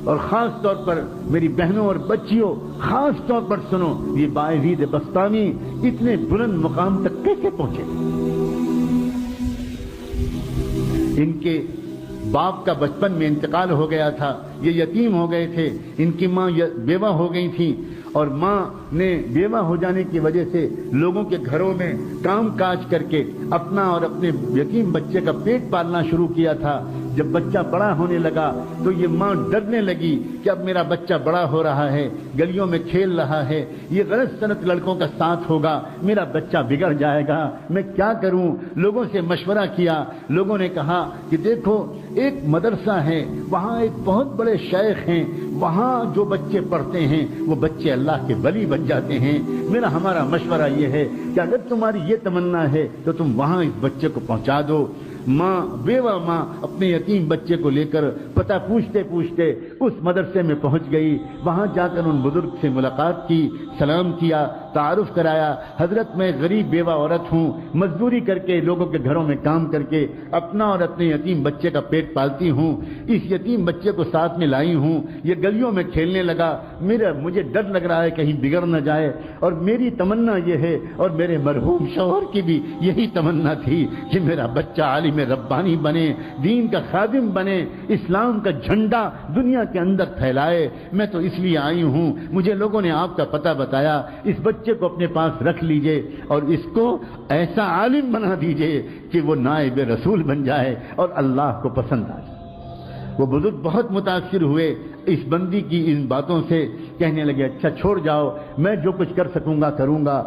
اور خاص طور پر میری بہنوں اور بچیوں خاص طور پر سنو، یہ باعزید بستامی اتنے بلند مقام تک کیسے پہنچے؟ ان کے باپ کا بچپن میں انتقال ہو گیا تھا، یہ یتیم ہو گئے تھے، ان کی ماں بیوہ ہو گئی تھی، اور ماں نے بیوہ ہو جانے کی وجہ سے لوگوں کے گھروں میں کام کاج کر کے اپنا اور اپنے یتیم بچے کا پیٹ پالنا شروع کیا تھا۔ جب بچہ بڑا ہونے لگا تو یہ ماں ڈرنے لگی کہ اب میرا بچہ بڑا ہو رہا ہے، گلیوں میں کھیل رہا ہے، یہ غلط سنت لڑکوں کا ساتھ ہوگا، میرا بچہ بگڑ جائے گا، میں کیا کروں؟ لوگوں سے مشورہ کیا، لوگوں نے کہا کہ دیکھو ایک مدرسہ ہے، وہاں ایک بہت بڑے شیخ ہیں، وہاں جو بچے پڑھتے ہیں وہ بچے اللہ کے ولی بن جاتے ہیں۔ ہمارا مشورہ یہ ہے کہ اگر تمہاری یہ تمنا ہے تو تم وہاں اس بچے کو پہنچا دو۔ ماں، بیوہ ماں اپنے یتیم بچے کو لے کر پتہ پوچھتے پوچھتے اس مدرسے میں پہنچ گئی۔ وہاں جا کر ان بزرگ سے ملاقات کی، سلام کیا، تعارف کرایا، حضرت میں غریب بیوہ عورت ہوں، مزدوری کر کے لوگوں کے گھروں میں کام کر کے اپنا اور اپنے یتیم بچے کا پیٹ پالتی ہوں، اس یتیم بچے کو ساتھ میں لائی ہوں، یہ گلیوں میں کھیلنے لگا، مجھے ڈر لگ رہا ہے کہیں بگڑ نہ جائے، اور میری تمنا یہ ہے، اور میرے مرحوم شوہر کی بھی یہی تمنا تھی کہ میرا بچہ عالم ربانی بنے، دین کا خادم بنے، اسلام کا جھنڈا دنیا کے اندر پھیلائے۔ میں تو اس لیے آئی ہوں، مجھے لوگوں نے آپ کا پتہ بتایا، اس بچے کو اپنے پاس رکھ لیجئے اور اس کو ایسا عالم بنا دیجئے کہ وہ نائب رسول بن جائے اور اللہ کو پسند آ جائے۔ وہ بزرگ بہت متاثر ہوئے اس بندی کی ان باتوں سے، کہنے لگے اچھا چھوڑ جاؤ، میں جو کچھ کر سکوں گا کروں گا۔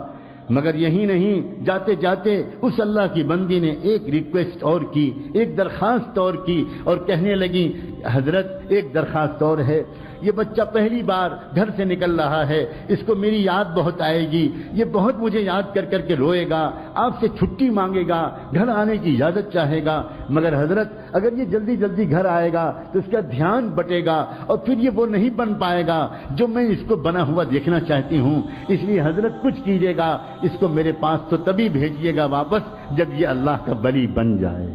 مگر یہی نہیں، جاتے جاتے اس اللہ کی بندی نے ایک ریکویسٹ اور کی، ایک درخواست اور کی، اور کہنے لگی حضرت ایک درخواست اور ہے، یہ بچہ پہلی بار گھر سے نکل رہا ہے، اس کو میری یاد بہت آئے گی، یہ بہت مجھے یاد کر کر کے روئے گا، آپ سے چھٹی مانگے گا، گھر آنے کی اجازت چاہے گا، مگر حضرت اگر یہ جلدی جلدی گھر آئے گا تو اس کا دھیان بٹے گا اور پھر یہ وہ نہیں بن پائے گا جو میں اس کو بنا ہوا دیکھنا چاہتی ہوں، اس لیے حضرت کچھ کیجیے گا، اس کو میرے پاس تو تبھی بھیجیے گا واپس جب یہ اللہ کا ولی بن جائے۔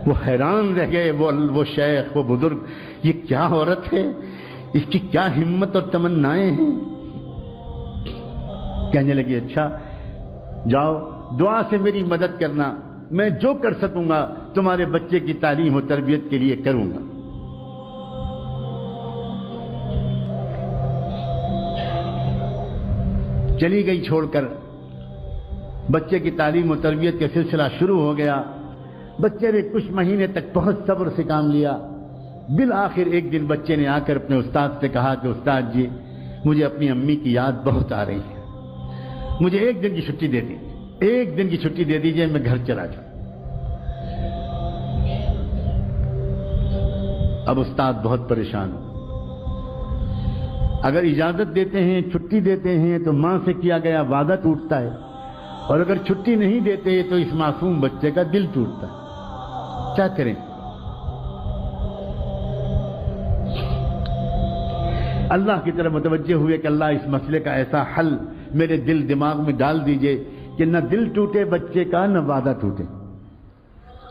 وہ حیران رہ گئے، وہ شیخ، وہ بزرگ، یہ کیا عورت ہے، اس کی کیا ہمت اور تمنائیں ہیں۔ کہنے لگے اچھا جاؤ دعا سے میری مدد کرنا، میں جو کر سکوں گا تمہارے بچے کی تعلیم و تربیت کے لیے کروں گا۔ چلی گئی چھوڑ کر، بچے کی تعلیم و تربیت کا سلسلہ شروع ہو گیا۔ بچے نے کچھ مہینے تک بہت صبر سے کام لیا، بالآخر ایک دن بچے نے آ کر اپنے استاد سے کہا کہ استاد جی مجھے اپنی امی کی یاد بہت آ رہی ہے، مجھے ایک دن کی چھٹی دے دیجیے، ایک دن کی چھٹی دے دیجیے، میں گھر چلا جاؤں۔ اب استاد بہت پریشان ہو، اگر اجازت دیتے ہیں، چھٹی دیتے ہیں تو ماں سے کیا گیا وعدہ ٹوٹتا ہے، اور اگر چھٹی نہیں دیتے تو اس معصوم بچے کا دل ٹوٹتا ہے، کیا کریں؟ اللہ کی طرف متوجہ ہوئے کہ اللہ اس مسئلے کا ایسا حل میرے دل دماغ میں ڈال دیجئے کہ نہ دل ٹوٹے بچے کا، نہ وعدہ ٹوٹے۔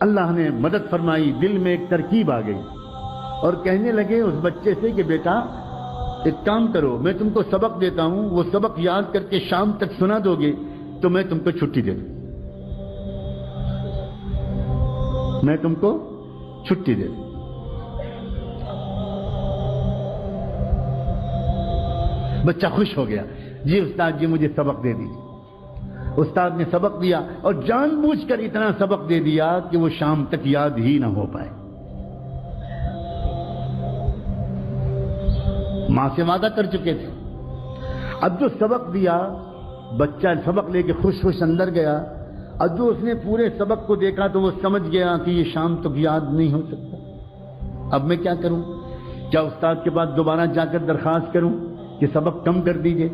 اللہ نے مدد فرمائی، دل میں ایک ترکیب آ گئی، اور کہنے لگے اس بچے سے کہ بیٹا ایک کام کرو، میں تم کو سبق دیتا ہوں، وہ سبق یاد کر کے شام تک سنا دو گے تو میں تم کو چھٹی دے دوں، میں تم کو چھٹی دے دوں۔ بچہ خوش ہو گیا، جی استاد جی مجھے سبق دے دیجیے۔ استاد نے سبق دیا، اور جان بوجھ کر اتنا سبق دے دیا کہ وہ شام تک یاد ہی نہ ہو پائے۔ ماں سے وعدہ کر چکے تھے، اب جو سبق دیا بچہ سبق لے کے خوش خوش اندر گیا، اب جو اس نے پورے سبق کو دیکھا تو وہ سمجھ گیا کہ یہ شام تک یاد نہیں ہو سکتا، اب میں کیا کروں؟ کیا استاد کے پاس دوبارہ جا کر درخواست کروں کہ سبق کم کر دیجئے؟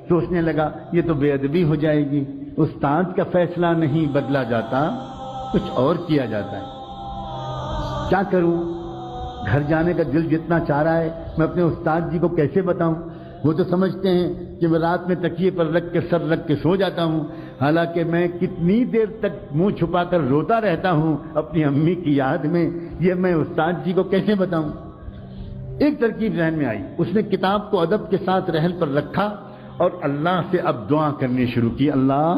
سوچنے لگا یہ تو بے ادبی ہو جائے گی، استاد کا فیصلہ نہیں بدلا جاتا، کچھ اور کیا جاتا ہے، کیا کروں؟ گھر جانے کا دل جتنا چاہ رہا ہے، میں اپنے استاد جی کو کیسے بتاؤں؟ وہ تو سمجھتے ہیں کہ میں رات میں تکیے پر رکھ کے سر رکھ کے سو جاتا ہوں، حالانکہ میں کتنی دیر تک منہ چھپا کر روتا رہتا ہوں اپنی امی کی یاد میں، یہ میں استاد جی کو کیسے بتاؤں؟ ایک ترکیب ذہن میں آئی، اس نے کتاب کو ادب کے ساتھ رحل پر رکھا اور اللہ سے اب دعا کرنی شروع کی۔ اللہ،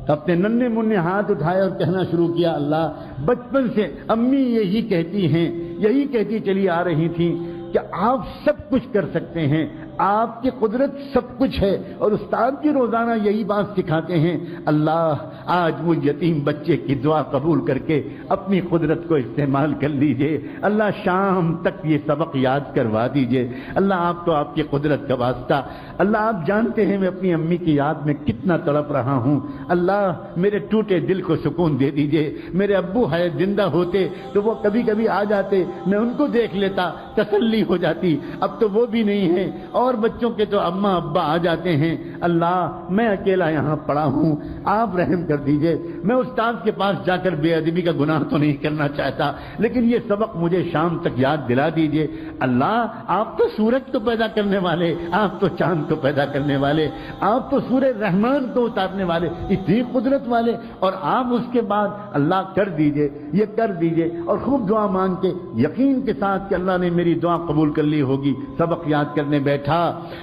اپنے ننھے منھے ہاتھ اٹھائے اور کہنا شروع کیا، اللہ، بچپن سے امی یہی کہتی ہیں، یہی کہتی چلی آ رہی تھیں کہ آپ سب کچھ کر سکتے ہیں، آپ کی قدرت سب کچھ ہے، اور استاد کی روزانہ یہی بات سکھاتے ہیں۔ اللہ، آج وہ یتیم بچے کی دعا قبول کر کے اپنی قدرت کو استعمال کر لیجئے۔ اللہ، شام تک یہ سبق یاد کروا دیجئے۔ اللہ، آپ تو آپ کی قدرت کا واسطہ، اللہ آپ جانتے ہیں میں اپنی امی کی یاد میں کتنا تڑپ رہا ہوں۔ اللہ، میرے ٹوٹے دل کو سکون دے دیجئے۔ میرے ابو ہے زندہ ہوتے تو وہ کبھی کبھی آ جاتے، میں ان کو دیکھ لیتا، تسلی ہو جاتی۔ اب تو وہ بھی نہیں ہے، اور بچوں کے تو اماں ابا آ جاتے ہیں۔ اللہ، میں اکیلا یہاں پڑا ہوں، آپ رحم کر دیجئے۔ میں استاد کے پاس جا کر بے ادبی کا گناہ تو نہیں کرنا چاہتا، لیکن یہ سبق مجھے شام تک یاد دلا دیجئے۔ اللہ، آپ تو سورج کو پیدا کرنے والے، آپ تو چاند کو پیدا کرنے والے، آپ تو سورہ رحمان کو اتارنے والے، اتنی قدرت والے، اور آپ اس کے بعد اللہ کر دیجئے، یہ کر دیجئے، اور خوب دعا مانگ کے یقین کے ساتھ کہ اللہ نے میری دعا قبول کر لی ہوگی، سبق یاد کرنے بیٹھا،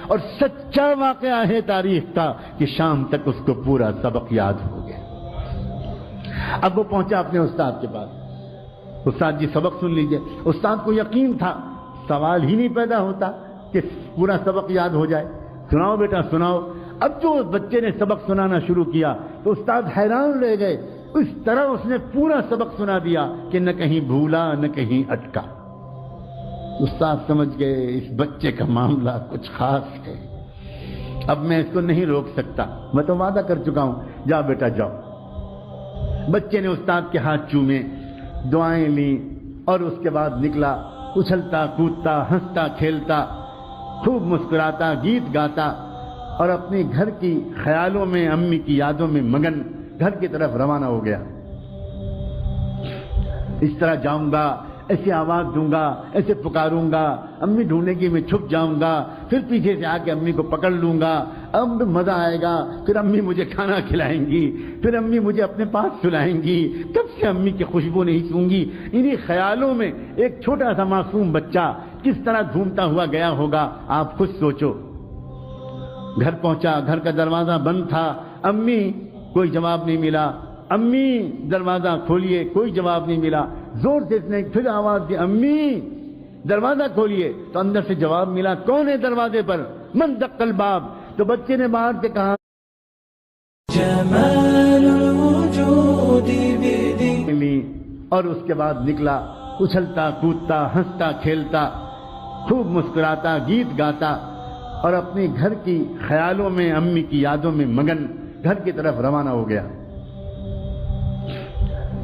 اور سچا واقعہ ہے تاریخ کا کہ شام تک اس کو پورا سبق یاد ہو گیا۔ اب وہ پہنچا اپنے استاد کے پاس، استاد جی سبق سن لیجئے۔ استاد کو یقین تھا، سوال ہی نہیں پیدا ہوتا کہ پورا سبق یاد ہو جائے۔ سناؤ بیٹا سناؤ۔ اب جو بچے نے سبق سنانا شروع کیا تو استاد حیران رہ گئے، اس طرح اس نے پورا سبق سنا دیا کہ نہ کہیں بھولا نہ کہیں اٹکا۔ استاد سمجھ گئے اس بچے کا معاملہ کچھ خاص ہے، اب میں اس کو نہیں روک سکتا، میں تو وعدہ کر چکا ہوں، جا بیٹا جاؤ۔ بچے نے استاد کے ہاتھ چومے، دعائیں لیں، اور اس کے بعد نکلا، اچھلتا کودتا ہنستا کھیلتا، خوب مسکراتا گیت گاتا، اور اپنے گھر کی خیالوں میں امی کی یادوں میں مگن گھر کی طرف روانہ ہو گیا۔ اس طرح جاؤں گا، ایسے آواز دوں گا، ایسے پکاروں گا، امی ڈھونڈے گی میں چھپ جاؤں گا، پھر پیچھے سے آ کے امی کو پکڑ لوں گا، اب مزہ آئے گا، پھر امی مجھے کھانا کھلائیں گی، پھر امی مجھے اپنے پاس سلائیں گی، کب سے امی کی خوشبو نہیں سوں گی۔ انہی خیالوں میں ایک چھوٹا سا معصوم بچہ کس طرح گھومتا ہوا گیا ہوگا، آپ خود سوچو۔ گھر پہنچا، گھر کا دروازہ بند تھا، امی، کوئی جواب نہیں ملا، امی دروازہ کھولیے، کوئی جواب نہیں ملا، زور سے اس نے پھر آواز دی، امی دروازہ کھولیے، تو اندر سے جواب ملا، کون ہے دروازے پر؟ من دق الباب؟ تو بچے نے باہر سے کہا، جمال الوجود بدی، اور اس کے بعد نکلا، اچھلتا کودتا ہنستا کھیلتا، خوب مسکراتا گیت گاتا، اور اپنے گھر کی خیالوں میں امی کی یادوں میں مگن گھر کی طرف روانہ ہو گیا۔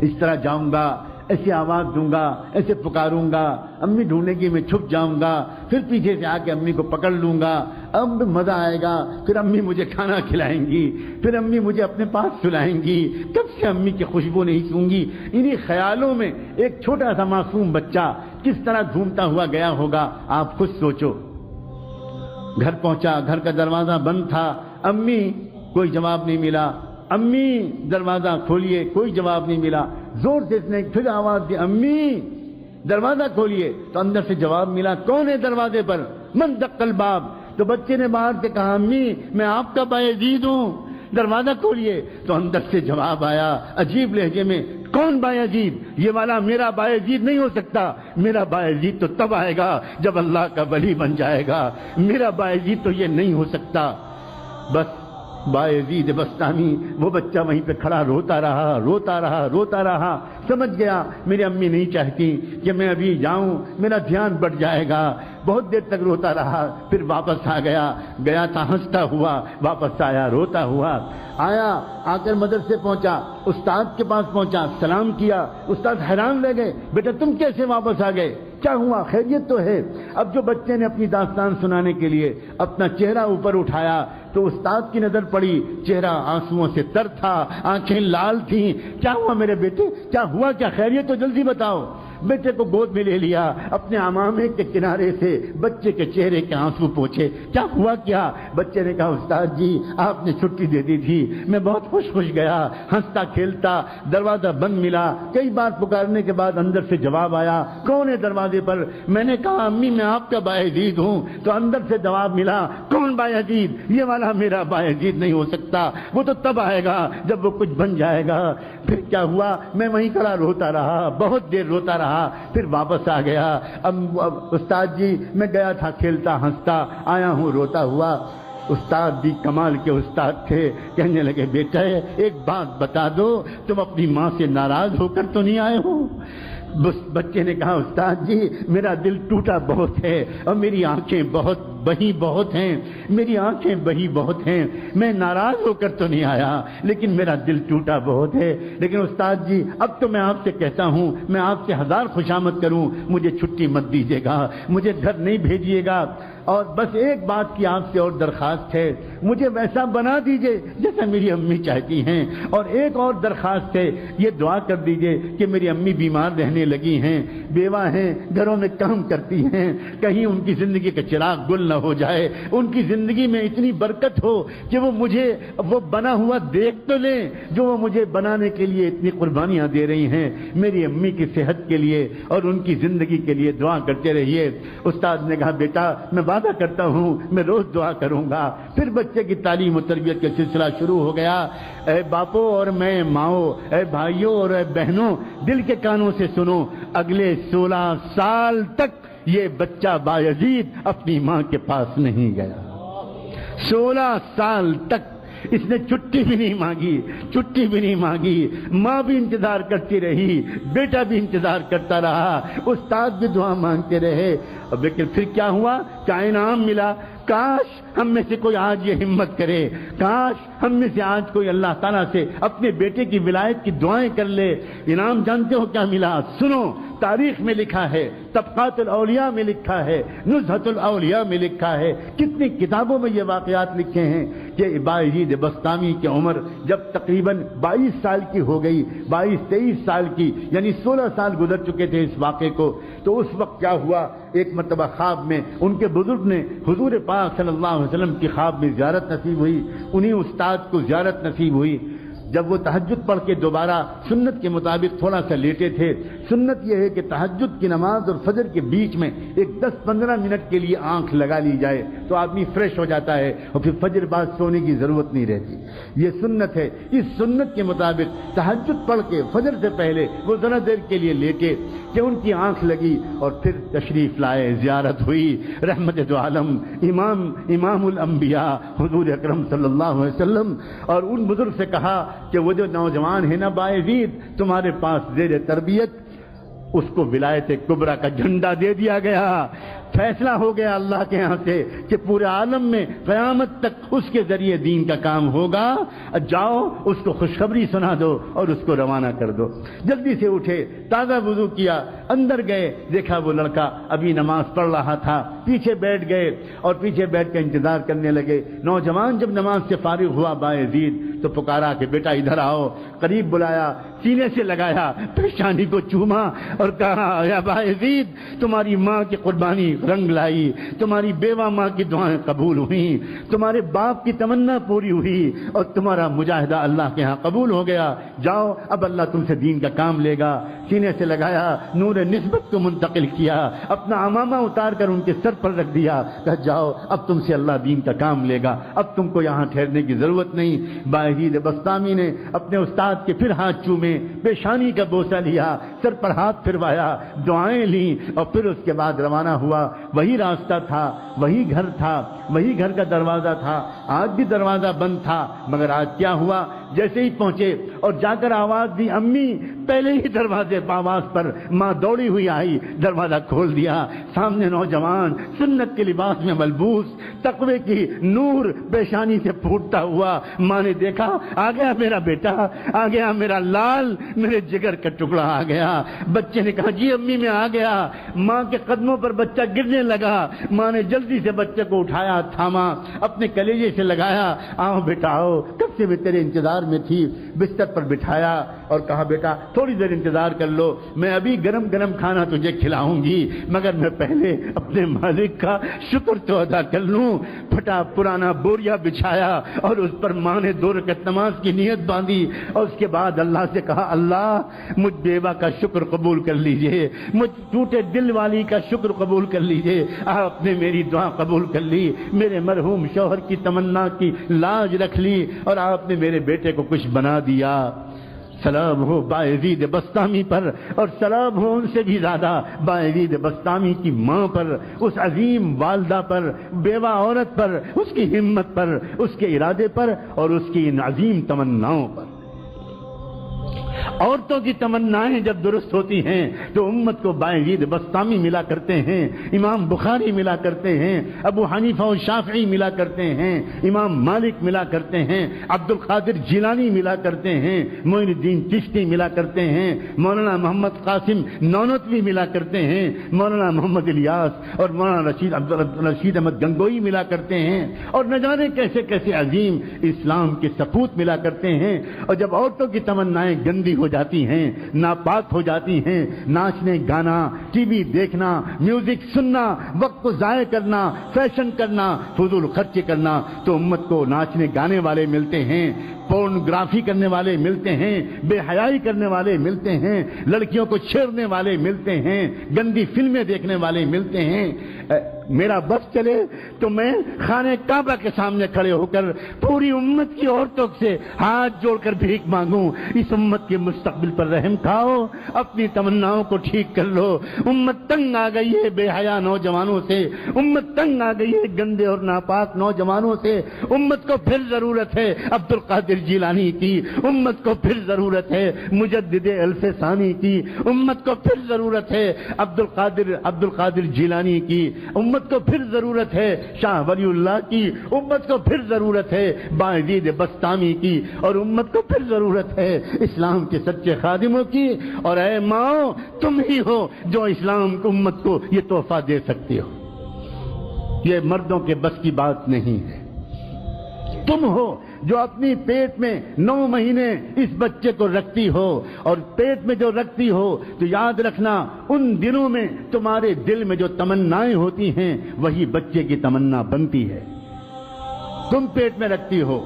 اس طرح جاؤں گا، ایسے آواز دوں گا، ایسے پکاروں گا، امی ڈھونڈے گی میں چھپ جاؤں گا، پھر پیچھے سے آ کے امی کو پکڑ لوں گا، اب مزہ آئے گا، پھر امی مجھے کھانا کھلائیں گی، پھر امی مجھے اپنے پاس سلائیں گی، کب سے امی کی خوشبو نہیں سوں گی۔ انہی خیالوں میں ایک چھوٹا سا معصوم بچہ کس طرح گھومتا ہوا گیا ہوگا، آپ خود سوچو۔ گھر پہنچا، گھر کا دروازہ بند تھا، امی، کوئی جواب نہیں ملا، امی دروازہ کھولیے، کوئی جواب نہیں ملا، زور سے اس نے پھر آواز دی، امی دروازہ کھولیے، تو اندر سے جواب ملا، کون ہے دروازے پر؟ من دق الباب؟ تو بچے نے باہر سے کہا، امی میں آپ کا بایزید ہوں، دروازہ کھولیے، تو اندر سے جواب آیا عجیب لہجے میں، کون بایزید؟ یہ والا میرا بایزید نہیں ہو سکتا، میرا بایزید تو تب آئے گا جب اللہ کا ولی بن جائے گا، میرا بایزید تو یہ نہیں ہو سکتا۔ بس بایزید بستامی، وہ بچہ وہیں پہ کھڑا روتا رہا روتا رہا روتا رہا، سمجھ گیا میری امی نہیں چاہتی کہ میں ابھی جاؤں، میرا دھیان بڑھ جائے گا، بہت دیر تک روتا رہا، پھر واپس آ گیا تھا ہنستا ہوا، واپس آیا روتا ہوا، آیا، آ کر مدرسے پہنچا، استاد کے پاس پہنچا، سلام کیا، استاد حیران رہ گئے، بیٹا تم کیسے واپس آ گئے، کیا ہوا، خیریت تو ہے؟ اب جو بچے نے اپنی داستان سنانے کے لیے اپنا چہرہ اوپر اٹھایا تو استاد کی نظر پڑی، چہرہ آنسوؤں سے تر تھا، آنکھیں لال تھیں، کیا ہوا میرے بیٹے، کیا ہوا، کیا خیریت تو جلدی بتاؤ۔ بیٹے کو گود میں لے لیا، اپنے عمامے کے کنارے سے بچے کے چہرے کے آنسو پوچھے، کیا ہوا کیا؟ بچے نے کہا استاد جی آپ نے چھٹی دے دی تھی، میں بہت خوش گیا، ہنستا کھیلتا، دروازہ بند ملا، کئی بار پکارنے کے بعد اندر سے جواب آیا، کون ہے دروازے پر؟ میں نے کہا امی میں آپ کا بایزید ہوں، تو اندر سے جواب ملا، کون بایزید؟ یہ والا میرا بایزید نہیں ہو سکتا، وہ تو تب آئے گا جب وہ کچھ بن جائے گا۔ پھر کیا ہوا؟ میں وہیں کھڑا روتا رہا، بہت دیر روتا رہا، پھر واپس آ گیا۔ اب استاد جی میں گیا تھا کھیلتا ہنستا، آیا ہوں روتا ہوا۔ استاد بھی کمال کے استاد تھے، کہنے لگے بیٹا ایک بات بتا دو، تم اپنی ماں سے ناراض ہو کر تو نہیں آئے ہو؟ بچے نے کہا استاد جی میرا دل ٹوٹا بہت ہے اور میری آنکھیں بہی بہت ہیں، میری آنکھیں بہی بہت ہیں، میں ناراض ہو کر تو نہیں آیا لیکن میرا دل ٹوٹا بہت ہے، لیکن استاد جی اب تو میں آپ سے کہتا ہوں میں آپ سے ہزار خوشامد کروں، مجھے چھٹی مت دیجیے گا، مجھے گھر نہیں بھیجیے گا، اور بس ایک بات کی آپ سے اور درخواست ہے، مجھے ویسا بنا دیجیے جیسا میری امی چاہتی ہیں، اور ایک اور درخواست ہے، یہ دعا کر دیجیے کہ میری امی بیمار رہنے لگی ہیں، بیوہ ہیں، گھروں میں کام کرتی ہیں، کہیں ان کی زندگی کا چراغ گل نہ ہو جائے، ان کی زندگی میں اتنی برکت ہو کہ وہ مجھے وہ بنا ہوا دیکھ تو لیں جو وہ مجھے بنانے کے لیے اتنی قربانیاں دے رہی ہیں، میری امی کی صحت کے لیے اور ان کی زندگی کے لیے دعا کرتے رہیے۔ استاد نے کہا بیٹا میں وعدہ کرتا ہوں میں روز دعا کروں گا۔ پھر بچے کی تعلیم و تربیت کا سلسلہ شروع ہو گیا۔ اے باپو اور میں ماؤں، اے بھائیوں اور اے بہنوں، دل کے کانوں سے سنو، اگلے 16 سال تک یہ بچہ بایزید اپنی ماں کے پاس نہیں گیا۔ 16 سال تک اس نے چھٹی بھی نہیں مانگی، چھٹی بھی نہیں مانگی، ماں بھی انتظار کرتی رہی، بیٹا بھی انتظار کرتا رہا، استاد بھی دعا مانگتے رہے، لیکن پھر کیا ہوا؟ کیا انعام ملا؟ کاش ہم میں سے کوئی آج یہ ہمت کرے، کاش ہم میں سے آج کوئی اللہ تعالیٰ سے اپنے بیٹے کی ولایت کی دعائیں کر لے۔ انعام جانتے ہو کیا ملا؟ سنو، تاریخ میں لکھا ہے، طبقات الاولیاء میں لکھا ہے، نزہۃ الاولیاء میں لکھا ہے، کتنی کتابوں میں یہ واقعات لکھے ہیں کہ بایزید بسطامی کی عمر جب تقریباً 22 سال کی ہو گئی، 22-23 سال کی، یعنی 16 سال گزر چکے تھے اس واقعے کو، تو اس وقت کیا ہوا؟ ایک مرتبہ خواب میں ان کے بزرگ نے حضور پاک صلی اللہ علیہ وسلم کی خواب میں زیارت نصیب ہوئی، انہی استاد کو زیارت نصیب ہوئی۔ جب وہ تہجد پڑھ کے دوبارہ سنت کے مطابق تھوڑا سا لیٹے تھے، سنت یہ ہے کہ تہجد کی نماز اور فجر کے بیچ میں ایک 10-15 منٹ کے لیے آنکھ لگا لی جائے تو آدمی فریش ہو جاتا ہے اور پھر فجر بعد سونے کی ضرورت نہیں رہتی، یہ سنت ہے۔ اس سنت کے مطابق تہجد پڑھ کے فجر سے پہلے وہ ذرا دیر کے لیے لیٹے کہ ان کی آنکھ لگی اور پھر تشریف لائے، زیارت ہوئی، رحمت دو عالم امام الانبیاء حضور اکرم صلی اللہ علیہ وسلم، اور ان بزرگ سے کہا کہ وہ جو نوجوان ہے نا بایزید تمہارے پاس زیر تربیت، اس کو ولایت کبریٰ کا جھنڈا دے دیا گیا، فیصلہ ہو گیا اللہ کے ہاں سے کہ پورے عالم میں قیامت تک اس کے ذریعے دین کا کام ہوگا، جاؤ اس کو خوشخبری سنا دو اور اس کو روانہ کر دو۔ جلدی سے اٹھے، تازہ وضو کیا، اندر گئے، دیکھا وہ لڑکا ابھی نماز پڑھ رہا تھا، پیچھے بیٹھ گئے اور پیچھے بیٹھ کے انتظار کرنے لگے۔ نوجوان جب نماز سے فارغ ہوا بایزید تو پکارا کہ بیٹا ادھر آؤ، قریب بلایا، سینے سے لگایا، پیشانی کو چوما اور کہا یا بایزید تمہاری ماں کی قربانی رنگ لائی، تمہاری بیوہ ماں کی دعائیں قبول ہوئیں، تمہارے باپ کی تمنا پوری ہوئی اور تمہارا مجاہدہ اللہ کے ہاں قبول ہو گیا، جاؤ اب اللہ تم سے دین کا کام لے گا۔ سینے سے لگایا، نور نسبت کو منتقل کیا، اپنا عمامہ اتار کر ان کے سر پر رکھ دیا، کہا جاؤ اب تم سے اللہ دین کا کام لے گا، اب تم کو یہاں ٹھہرنے کی ضرورت نہیں۔ بایزید بسطامی نے اپنے استاد کے پھر ہاتھ چومے، پیشانی کا بوسہ لیا، سر پر ہاتھ پھروایا، دعائیں لیں اور پھر اس کے بعد روانہ ہوا۔ وہی راستہ تھا، وہی گھر تھا، وہی گھر کا دروازہ تھا، آج بھی دروازہ بند تھا، مگر آج کیا ہوا؟ جیسے ہی پہنچے اور جا کر آواز دی امی، پہلے ہی دروازے آواز پر ماں دوڑی ہوئی آئی، دروازہ کھول دیا، سامنے نوجوان سنت کے لباس میں ملبوس، تقوی کی نور پیشانی سے پھوٹتا ہوا۔ ماں نے دیکھا آ گیا میرا بیٹا، آ گیا میرا لال، میرے جگر کا ٹکڑا آ گیا۔ بچے نے کہا جی امی میں آ گیا۔ ماں کے قدموں پر بچہ گرنے لگا، ماں نے جلدی سے بچے کو اٹھایا، تھاما، اپنے کلیجے سے لگایا، آؤ بیٹا آؤ، کب سے میں تیرے انتظار میں تھی، بستر پر بٹھایا اور کہا بیٹا تھوڑی دیر انتظار کر لو، میں ابھی گرم گرم کھانا تجھے کھلاؤں گی، مگر میں پہلے اپنے مالک کا شکر تو ادا کر لوں۔ پھٹا پرانا بوریا بچھایا اور اس پر ماں نے 2 رکعت نماز کی نیت باندھی اور اس کے بعد اللہ سے کہا، اللہ مجھ بیوہ کا شکر قبول کر لیجئے، مجھ ٹوٹے دل والی کا شکر قبول کر لیجئے، آپ نے میری دعا قبول کر لی، میرے مرحوم شوہر کی تمنا کی لاج رکھ لی اور آپ نے میرے بیٹے کو کچھ بنا دیا۔ سلام ہو باعزید بسطامی پر، اور سلام ہو ان سے بھی زیادہ باعزید بسطامی کی ماں پر، اس عظیم والدہ پر، بیوہ عورت پر، اس کی ہمت پر، اس کے ارادے پر اور اس کی ان عظیم تمناؤں پر۔ عورتوں کی تمنائیں جب درست ہوتی ہیں تو امت کو باعزید بسطامی ملا کرتے ہیں، امام بخاری ملا کرتے ہیں، ابو حنیفہ و شافعی ملا کرتے ہیں، امام مالک ملا کرتے ہیں، عبد القادر جیلانی ملا کرتے ہیں، معین الدین چشتی ملا کرتے ہیں، مولانا محمد قاسم نانوتوی ملا کرتے ہیں، مولانا محمد الیاس اور مولانا رشید احمد گنگوئی ملا کرتے ہیں، اور نہ جانے کیسے کیسے عظیم اسلام کے سپوت ملا کرتے ہیں۔ اور جب عورتوں کی تمنائیں گندی ہو جاتی ہیں، ناپاک ہو جاتی ہیں، ناچنے گانا، ٹی وی دیکھنا، میوزک سننا، وقت کو ضائع کرنا، فیشن کرنا، فضول خرچ کرنا، تو امت کو ناچنے گانے والے ملتے ہیں، پورنوگرافی کرنے والے ملتے ہیں، بے حیائی کرنے والے ملتے ہیں، لڑکیوں کو چھیڑنے والے ملتے ہیں، گندی فلمیں دیکھنے والے ملتے ہیں۔ میرا بس چلے تو میں خانہ کعبہ کے سامنے کھڑے ہو کر پوری امت کی عورتوں سے ہاتھ جوڑ کر بھیک مانگوں، اس امت کے مستقبل پر رحم کھاؤ، اپنی تمناؤں کو ٹھیک کر لو۔ امت تنگ آ گئی ہے بے حیا نوجوانوں سے، امت تنگ آ گئی ہے گندے اور ناپاک نوجوانوں سے، امت کو پھر ضرورت ہے عبد القادر جیلانی کی، امت کو پھر ضرورت ہے مجدد الف ثانی کی، امت کو پھر ضرورت ہے عبد القادر جیلانی کی، امت کو پھر ضرورت ہے شاہ ولی اللہ کی، امت کو پھر ضرورت ہے باعزید بسطامی کی، اور امت کو پھر ضرورت ہے اسلام کے سچے خادموں کی۔ اور اے ماں، تم ہی ہو جو اسلام کو امت کو یہ تحفہ دے سکتے ہو، یہ مردوں کے بس کی بات نہیں ہے۔ تم ہو جو اپنی پیٹ میں 9 مہینے اس بچے کو رکھتی ہو، اور پیٹ میں جو رکھتی ہو تو یاد رکھنا ان دنوں میں تمہارے دل میں جو تمنائیں ہوتی ہیں وہی بچے کی تمنا بنتی ہے۔ تم پیٹ میں رکھتی ہو،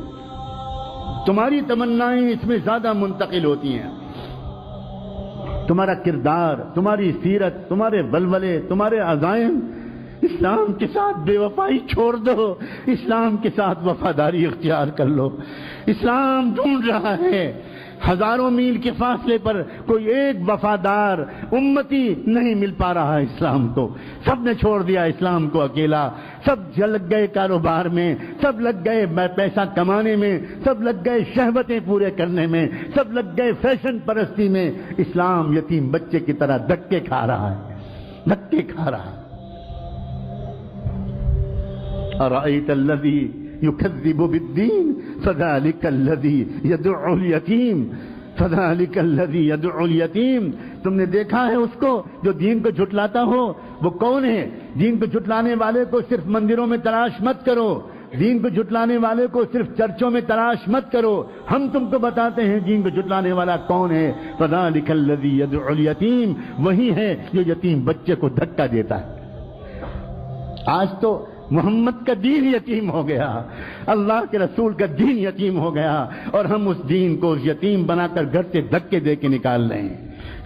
تمہاری تمنائیں اس میں زیادہ منتقل ہوتی ہیں۔ تمہارا کردار، تمہاری سیرت، تمہارے ولولے، تمہارے عزائم، اسلام کے ساتھ بے وفائی چھوڑ دو، اسلام کے ساتھ وفاداری اختیار کر لو۔ اسلام ڈھونڈ رہا ہے، ہزاروں میل کے فاصلے پر کوئی ایک وفادار امتی نہیں مل پا رہا ہے اسلام کو۔ سب نے چھوڑ دیا اسلام کو اکیلا، سب لگ گئے کاروبار میں، سب لگ گئے پیسہ کمانے میں، سب لگ گئے شہوتیں پورے کرنے میں، سب لگ گئے فیشن پرستی میں۔ اسلام یتیم بچے کی طرح دھکے کھا رہا ہے، دھکے کھا رہا ہے۔ أرأيت الذي يكذب بالدين فذلك الذي يدعو اليتيم، فذلك الذي يدعو اليتيم۔ تم نے دیکھا ہے اس کو جو دین کو جھٹلاتا ہو؟ وہ کون ہے؟ دین کو جھٹلانے والے کو صرف مندروں میں تلاش مت کرو، دین کو جھٹلانے والے کو صرف چرچوں میں تلاش مت کرو، ہم تم کو بتاتے ہیں دین کو جھٹلانے والا کون ہے۔ فذلك الذي يدعو اليتيم، وہی ہے جو یتیم بچے کو دھکا دیتا ہے۔ آج تو محمد کا دین یتیم ہو گیا، اللہ کے رسول کا دین یتیم ہو گیا، اور ہم اس دین کو یتیم بنا کر گھر سے دھکے دے کے نکال رہے ہیں۔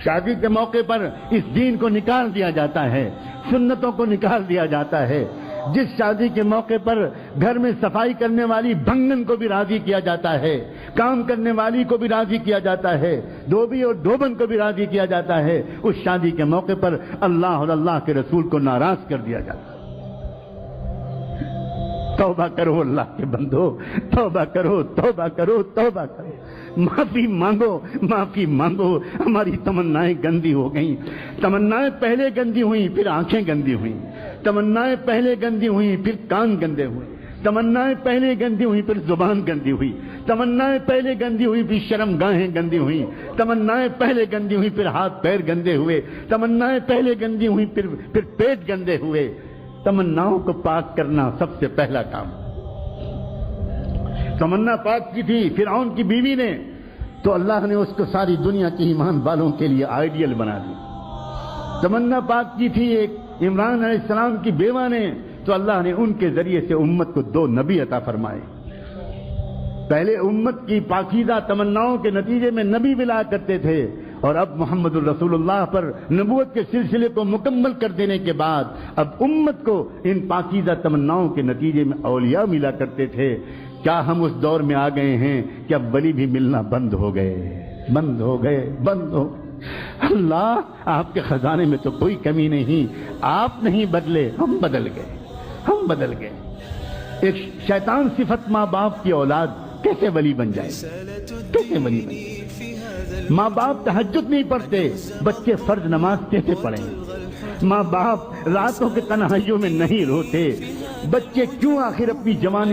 شادی کے موقع پر اس دین کو نکال دیا جاتا ہے، سنتوں کو نکال دیا جاتا ہے۔ جس شادی کے موقع پر گھر میں صفائی کرنے والی بھنگن کو بھی راضی کیا جاتا ہے، کام کرنے والی کو بھی راضی کیا جاتا ہے، دھوبی اور دھوبن کو بھی راضی کیا جاتا ہے، اس شادی کے موقع پر اللہ اور اللہ کے رسول کو ناراض کر دیا جاتا ہے۔ توبہ کرو اللہ کے بندو، توبہ کرو، توبہ کرو، توبہ کرو، معافی مانگو، معافی مانگو۔ ہماری تمنائیں گندی ہو گئیں، تمنائیں پہلے گندی ہوئیں پھر آنکھیں گندی ہوئیں، تمنائیں پہلے گندی ہوئیں پھر کان گندے ہوئے، تمنائیں پہلے گندی ہوئی پھر زبان گندی ہوئی، تمنائیں پہلے گندی ہوئی پھر شرم گاہیں گندی ہوئی، تمنائیں پہلے گندی ہوئی پھر ہاتھ پیر گندے ہوئے، تمنائیں پہلے گندی ہوئی پھر پیٹ گندے ہوئے۔ تمناؤں کو پاک کرنا سب سے پہلا کام۔ تمنا پاک کی تھی فرعون کی بیوی نے، تو اللہ نے اس کو ساری دنیا کے ایمان والوں کے لیے آئیڈیل بنا دی۔ تمنا پاک کی تھی ایک عمران علیہ السلام کی بیوہ نے، تو اللہ نے ان کے ذریعے سے امت کو 2 نبی عطا فرمائے۔ پہلے امت کی پاکیزہ تمناؤں کے نتیجے میں نبی ملا کرتے تھے، اور اب محمد الرسول اللہ پر نبوت کے سلسلے کو مکمل کر دینے کے بعد اب امت کو ان پاکیزہ تمناؤں کے نتیجے میں اولیاء ملا کرتے تھے۔ کیا ہم اس دور میں آ گئے ہیں کہ اب ولی بھی ملنا بند ہو گئے؟ بند ہو۔ اللہ، آپ کے خزانے میں تو کوئی کمی نہیں، آپ نہیں بدلے، ہم بدل گئے۔ ایک شیطان صفت ماں باپ کی اولاد کیسے ولی بن جائے؟ ماں باپ تہجد نہیں پڑھتے، بچے فرض نماز کیسے پڑھیں؟ ماں باپ راتوں کے تنہائیوں میں نہیں روتے، بچے کیوں آخر اپنی جوانی